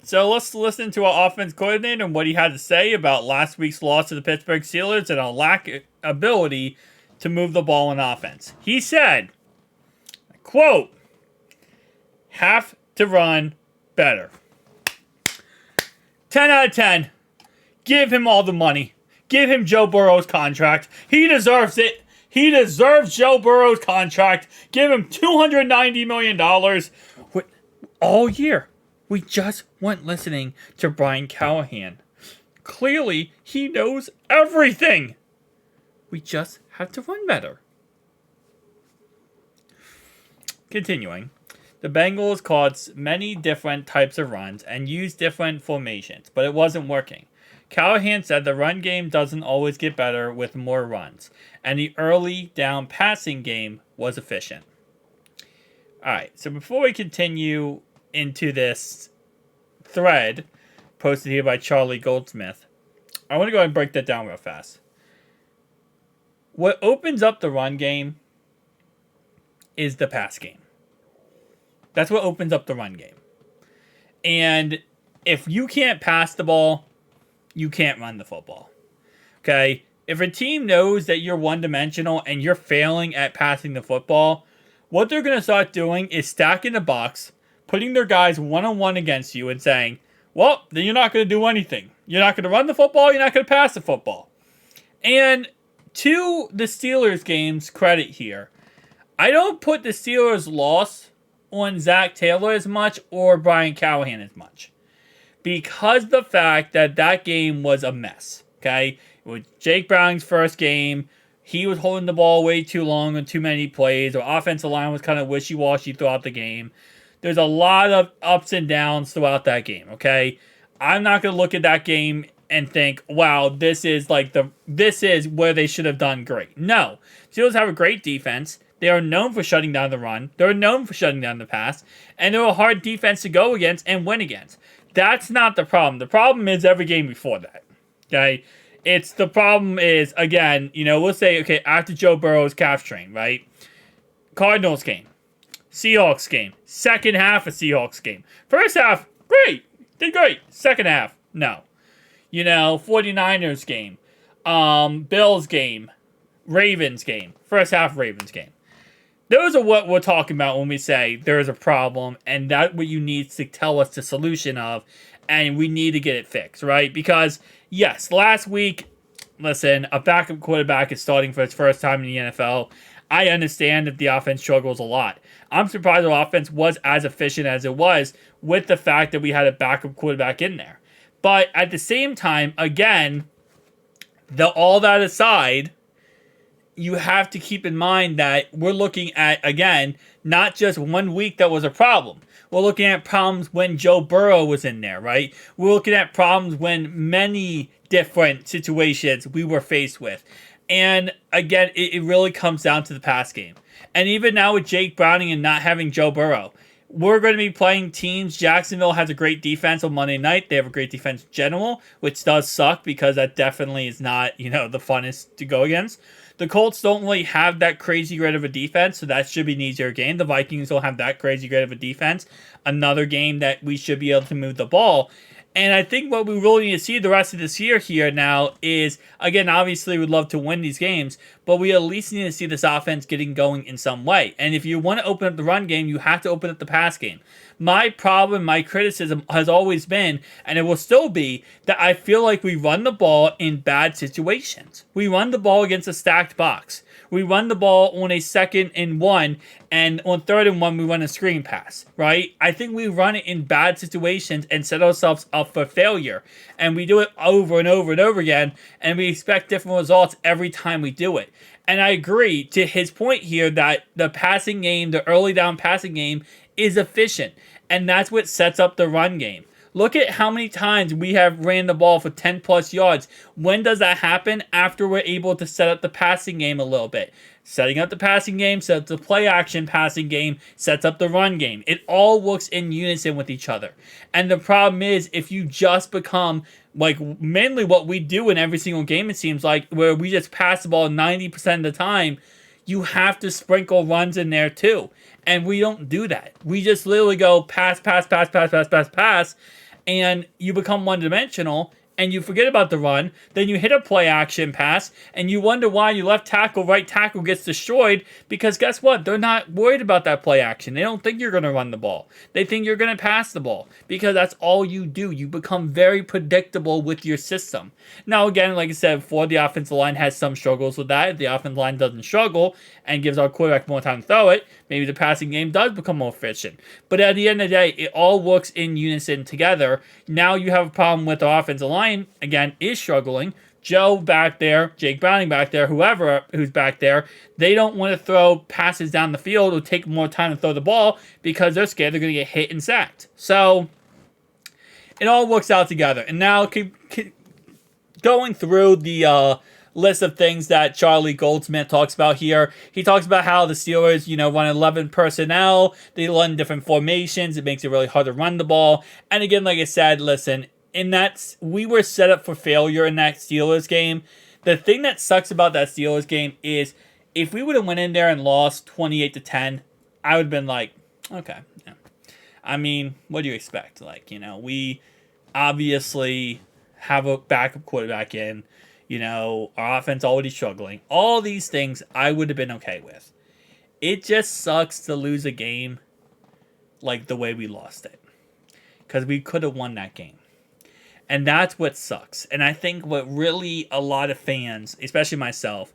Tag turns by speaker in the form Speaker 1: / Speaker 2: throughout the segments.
Speaker 1: So let's listen to our offense coordinator and what he had to say about last week's loss to the Pittsburgh Steelers and our lack of ability to move the ball in offense. He said, quote, have to run better. 10 out of 10. Give him all the money. Give him Joe Burrow's contract. He deserves it. He deserves Joe Burrow's contract. Give him $290 million all year. We just weren't listening to Brian Callahan. Clearly, he knows everything. We just have to run better. Continuing. The Bengals called many different types of runs and used different formations, but it wasn't working. Callahan said the run game doesn't always get better with more runs, and the early down passing game was efficient. Alright, so before we continue into this thread posted here by Charlie Goldsmith, I want to go ahead and break that down real fast. What opens up the run game is the pass game. That's what opens up the run game. And if you can't pass the ball, you can't run the football. Okay? If a team knows that you're one-dimensional and you're failing at passing the football, what they're going to start doing is stacking the box, putting their guys one-on-one against you and saying, well, then you're not going to do anything. You're not going to run the football. You're not going to pass the football. And to the Steelers game's credit here, I don't put the Steelers' loss on Zach Taylor as much or Brian Callahan as much. Because the fact that that game was a mess. Okay? It was Jake Browning's first game. He was holding the ball way too long on too many plays. Our offensive line was kind of wishy-washy throughout the game. There's a lot of ups and downs throughout that game, okay? I'm not going to look at that game and think, wow, this is where they should have done great. No. Steelers have a great defense. They are known for shutting down the run. They're known for shutting down the pass. And they're a hard defense to go against and win against. That's not the problem. The problem is every game before that, okay? The problem is, again, we'll say, okay, after Joe Burrow's calf strain, right? Cardinals game. Seahawks game. Second half of Seahawks game. First half, great. Did great. Second half, no. 49ers game. Bills game. Ravens game. First half Ravens game. Those are what we're talking about when we say there's a problem, and that's what you need to tell us the solution of, and we need to get it fixed, right? Because, yes, last week, listen, a backup quarterback is starting for his first time in the NFL. I understand that the offense struggles a lot. I'm surprised our offense was as efficient as it was with the fact that we had a backup quarterback in there. But at the same time, again, all that aside, you have to keep in mind that we're looking at, again, not just 1 week that was a problem. We're looking at problems when Joe Burrow was in there, right? We're looking at problems when many different situations we were faced with. And again, it really comes down to the pass game. And even now with Jake Browning and not having Joe Burrow, we're going to be playing teams. Jacksonville has a great defense on Monday night. They have a great defense in general, which does suck because that definitely is not, the funnest to go against. The Colts don't really have that crazy great of a defense, so that should be an easier game. The Vikings don't have that crazy great of a defense. Another game that we should be able to move the ball. And I think what we really need to see the rest of this year here now is, again, obviously we'd love to win these games, but we at least need to see this offense getting going in some way. And if you want to open up the run game, you have to open up the pass game. My problem, my criticism has always been, and it will still be, that I feel like we run the ball in bad situations. We run the ball against a stacked box. We run the ball on a 2nd and 1, and on 3rd and 1, we run a screen pass, right? I think we run it in bad situations and set ourselves up for failure. And we do it over and over and over again, and we expect different results every time we do it. And I agree to his point here that the passing game, the early down passing game, is efficient. And that's what sets up the run game. Look at how many times we have ran the ball for 10 plus yards. When does that happen? After we're able to set up the passing game a little bit. Setting up the passing game, sets up the play action passing game, sets up the run game. It all works in unison with each other. And the problem is, if you just become, like, mainly what we do in every single game, it seems like, where we just pass the ball 90% of the time, you have to sprinkle runs in there too. And we don't do that. We just literally go pass, pass, pass, pass, pass, pass, pass. and you become one-dimensional, and you forget about the run, then you hit a play action pass, and you wonder why your left tackle, right tackle gets destroyed, because guess what? They're not worried about that play action. They don't think you're going to run the ball. They think you're going to pass the ball, because that's all you do. You become very predictable with your system. Now, again, like I said before, the offensive line has some struggles with that. If the offensive line doesn't struggle and gives our quarterback more time to throw it, maybe the passing game does become more efficient. But at the end of the day, it all works in unison together. Now you have a problem with the offensive line, again, is struggling. Joe back there, Jake Browning back there, whoever who's back there, they don't want to throw passes down the field or take more time to throw the ball because they're scared they're going to get hit and sacked. So it all works out together. And now keep going through the list of things that Charlie Goldsmith talks about here. He talks about how the Steelers, run 11 personnel. They run different formations. It makes it really hard to run the ball. And again, like I said, listen, we were set up for failure in that Steelers game. The thing that sucks about that Steelers game is if we would have went in there and lost 28-10, I would have been like, okay. Yeah. I mean, what do you expect? We obviously have a backup quarterback in. Our offense already struggling. All these things I would have been okay with. It just sucks to lose a game like the way we lost it. Because we could have won that game. And that's what sucks. And I think what really a lot of fans, especially myself,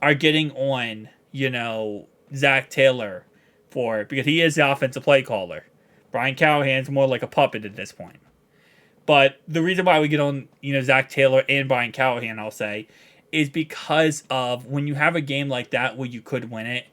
Speaker 1: are getting on, Zach Taylor for, because he is the offensive play caller. Brian Callahan's more like a puppet at this point. But the reason why we get on, Zach Taylor and Brian Callahan, I'll say, is because of when you have a game like that where you could win it,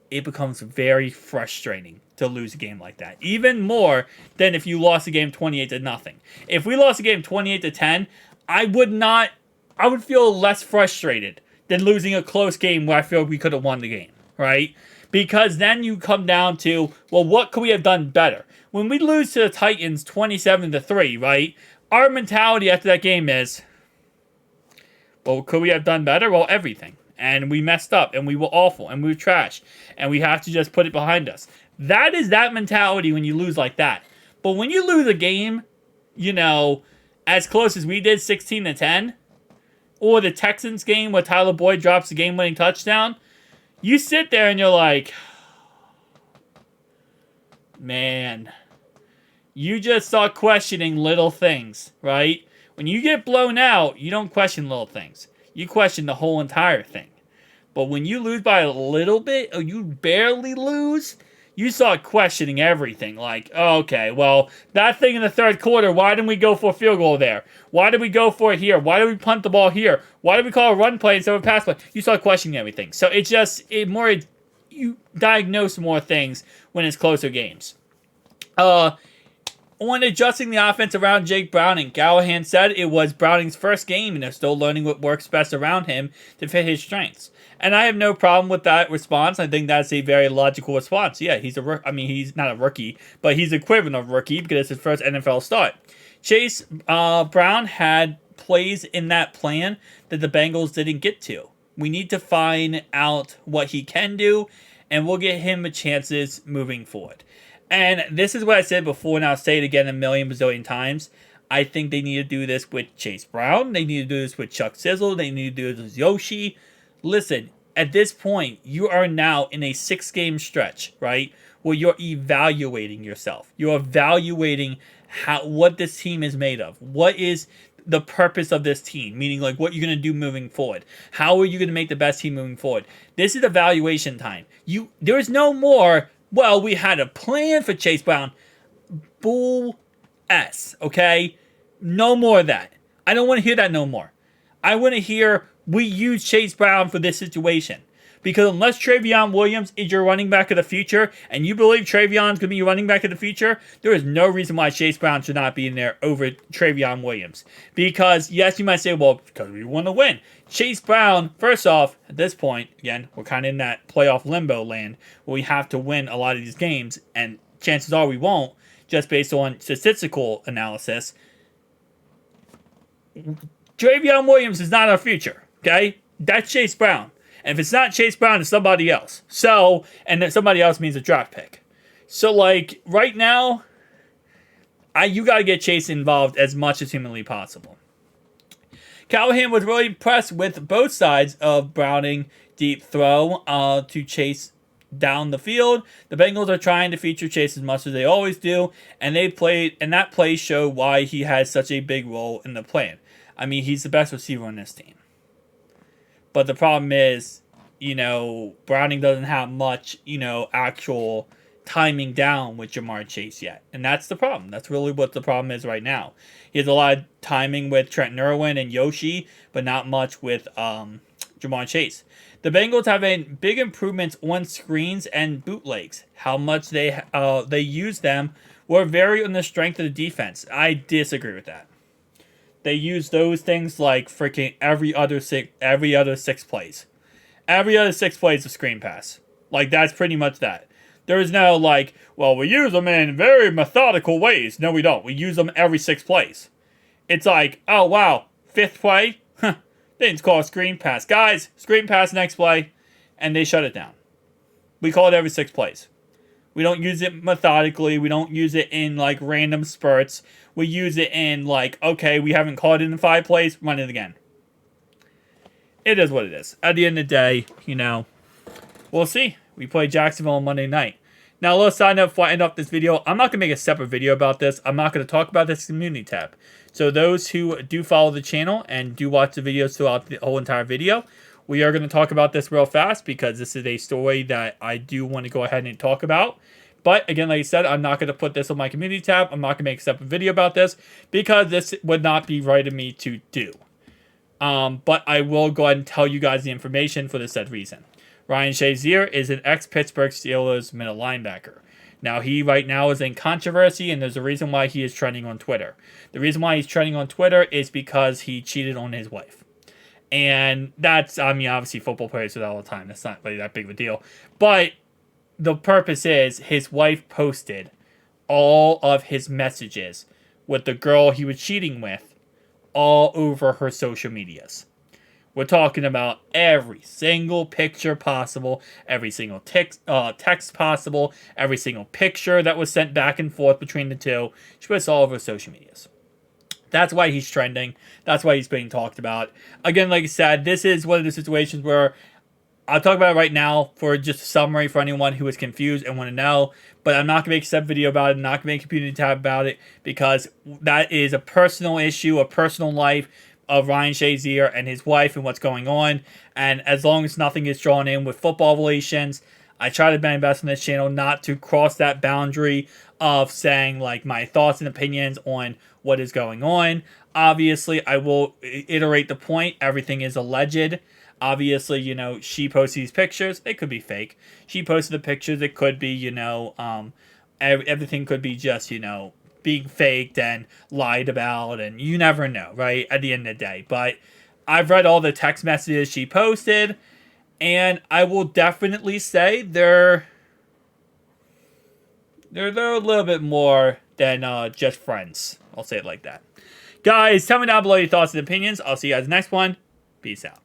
Speaker 1: it becomes very frustrating to lose a game like that. Even more than if you lost a game 28-0. If we lost a game 28-10, I would feel less frustrated than losing a close game where I feel we could have won the game, right? Because then you come down to, well, what could we have done better? When we lose to the Titans 27-3, right? Our mentality after that game is, well, could we have done better? Well, everything. And we messed up, and we were awful, and we were trash, and we have to just put it behind us. That is that mentality when you lose like that. But when you lose a game, as close as we did, 16-10, or the Texans game where Tyler Boyd drops the game-winning touchdown, you sit there and you're like, man, you just start questioning little things, right? When you get blown out, you don't question little things. You question the whole entire thing. But when you lose by a little bit, or you barely lose, you start questioning everything. Like, oh, okay, well, that thing in the third quarter, why didn't we go for a field goal there? Why did we go for it here? Why did we punt the ball here? Why did we call a run play instead of a pass play? You start questioning everything. So you diagnose more things when it's closer games. On adjusting the offense around Jake Browning, Callahan said it was Browning's first game and they're still learning what works best around him to fit his strengths. And I have no problem with that response. I think that's a very logical response. Yeah, he's not a rookie, but he's equivalent of rookie because it's his first NFL start. Chase Brown had plays in that plan that the Bengals didn't get to. We need to find out what he can do, and we'll get him chances moving forward. And this is what I said before, and I'll say it again a million bazillion times. I think they need to do this with Chase Brown. They need to do this with Chuck Sizzle. They need to do this with Yoshi. Listen, at this point, you are now in a 6-game stretch, right? Where you're evaluating yourself. You're evaluating what this team is made of. What is the purpose of this team? Meaning, like, what you're going to do moving forward. How are you going to make the best team moving forward? This is evaluation time. There is no more, well, we had a plan for Chase Brown. Bull S, okay? No more of that. I don't want to hear that no more. I want to hear we use Chase Brown for this situation. Because unless Travion Williams is your running back of the future, and you believe Travion's going to be your running back of the future, there is no reason why Chase Brown should not be in there over Travion Williams. Because, yes, you might say, well, because we want to win. Chase Brown, first off, at this point, again, we're kind of in that playoff limbo land where we have to win a lot of these games, and chances are we won't, just based on statistical analysis. Travion Williams is not our future, okay? That's Chase Brown. And if it's not Chase Brown, it's somebody else. So, and then somebody else means a draft pick. So, like, right now, You got to get Chase involved as much as humanly possible. Callahan was really impressed with both sides of Browning deep throw to Chase down the field. The Bengals are trying to feature Chase as much as they always do, and that play showed why he has such a big role in the plan. I mean, he's the best receiver on this team. But the problem is, Browning doesn't have much, actual timing down with Jamar Chase yet. And that's the problem. That's really what the problem is right now. He has a lot of timing with Trent Irwin and Yoshi, but not much with Jamar Chase. The Bengals have big improvements on screens and bootlegs. How much they use them will vary on the strength of the defense. I disagree with that. They use those things like freaking every other six plays. Every other 6 plays of screen pass. Like, that's pretty much that. There is no like, well, we use them in very methodical ways. No, we don't. We use them every 6 plays. It's like, oh, wow, 5th play? Huh. They didn't call a screen pass. Guys, screen pass next play. And they shut it down. We call it every 6 plays. We don't use it methodically. We don't use it in, like, random spurts. We use it in, like, okay, we haven't called it in 5 plays. Run it again. It is what it is. At the end of the day, we'll see. We play Jacksonville on Monday night. Now, a little side note before I end up this video. I'm not going to make a separate video about this. I'm not going to talk about this community tab. So those who do follow the channel and do watch the videos throughout the whole entire video, we are going to talk about this real fast because this is a story that I do want to go ahead and talk about. But again, like I said, I'm not going to put this on my community tab. I'm not going to make a separate video about this because this would not be right of me to do. But I will go ahead and tell you guys the information for the said reason. Ryan Shazier is an ex-Pittsburgh Steelers middle linebacker. Now, he right now is in controversy, and there's a reason why he is trending on Twitter. The reason why he's trending on Twitter is because he cheated on his wife. And that's, obviously football players do that all the time. That's not really that big of a deal. But the purpose is his wife posted all of his messages with the girl he was cheating with all over her social medias. We're talking about every single picture possible, every single text possible, every single picture that was sent back and forth between the two. She puts all over social medias. That's why he's trending. That's why he's being talked about. Again, like I said, this is one of the situations where I'll talk about it right now for just a summary for anyone who is confused and want to know. But I'm not going to make a separate video about it. I'm not going to make a community tab about it because that is a personal issue, a personal life of Ryan Shazier and his wife and what's going on. And as long as nothing is drawn in with football relations, I try to be my best on this channel not to cross that boundary of saying like my thoughts and opinions on what is going on. Obviously, I will iterate the point. Everything is alleged. Obviously, she posts these pictures. They could be fake. She posted the pictures. It could be, everything could be just, being faked and lied about, and you never know, right, at the end of the day. But I've read all the text messages she posted, and I will definitely say they're a little bit more than just friends. I'll say it like that. Guys, tell me down below your thoughts and opinions. I'll see you guys next one. Peace out.